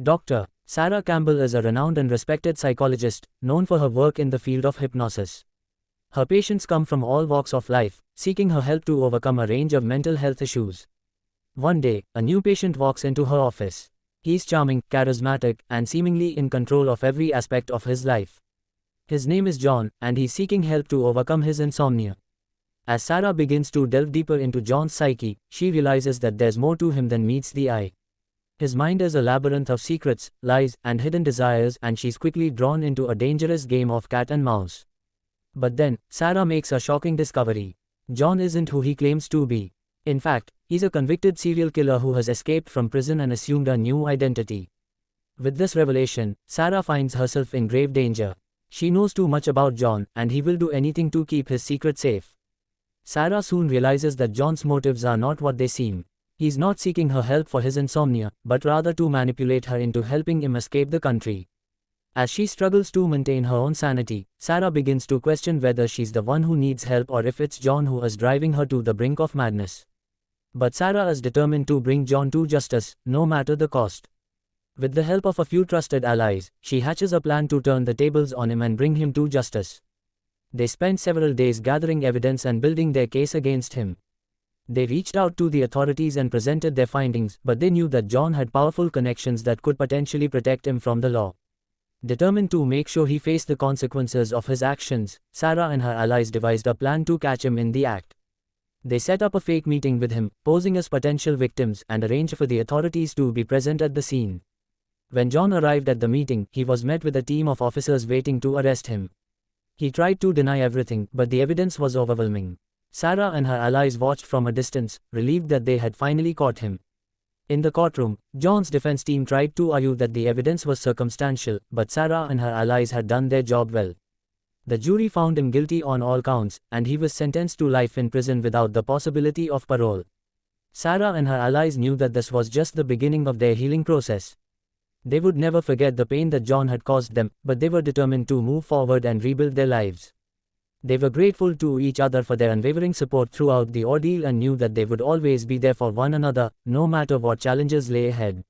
Dr. Sarah Campbell is a renowned and respected psychologist, known for her work in the field of hypnosis. Her patients come from all walks of life, seeking her help to overcome a range of mental health issues. One day, a new patient walks into her office. He's charming, charismatic, and seemingly in control of every aspect of his life. His name is John, and he's seeking help to overcome his insomnia. As Sarah begins to delve deeper into John's psyche, she realizes that there's more to him than meets the eye. His mind is a labyrinth of secrets, lies, and hidden desires, and she's quickly drawn into a dangerous game of cat and mouse. But then, Sarah makes a shocking discovery. John isn't who he claims to be. In fact, he's a convicted serial killer who has escaped from prison and assumed a new identity. With this revelation, Sarah finds herself in grave danger. She knows too much about John, and he will do anything to keep his secret safe. Sarah soon realizes that John's motives are not what they seem. He's not seeking her help for his insomnia, but rather to manipulate her into helping him escape the country. As she struggles to maintain her own sanity, Sarah begins to question whether she's the one who needs help or if it's John who is driving her to the brink of madness. But Sarah is determined to bring John to justice, no matter the cost. With the help of a few trusted allies, she hatches a plan to turn the tables on him and bring him to justice. They spend several days gathering evidence and building their case against him. They reached out to the authorities and presented their findings, but they knew that John had powerful connections that could potentially protect him from the law. Determined to make sure he faced the consequences of his actions, Sarah and her allies devised a plan to catch him in the act. They set up a fake meeting with him, posing as potential victims, and arranged for the authorities to be present at the scene. When John arrived at the meeting, he was met with a team of officers waiting to arrest him. He tried to deny everything, but the evidence was overwhelming. Sarah and her allies watched from a distance, relieved that they had finally caught him. In the courtroom, John's defense team tried to argue that the evidence was circumstantial, but Sarah and her allies had done their job well. The jury found him guilty on all counts, and he was sentenced to life in prison without the possibility of parole. Sarah and her allies knew that this was just the beginning of their healing process. They would never forget the pain that John had caused them, but they were determined to move forward and rebuild their lives. They were grateful to each other for their unwavering support throughout the ordeal and knew that they would always be there for one another, no matter what challenges lay ahead.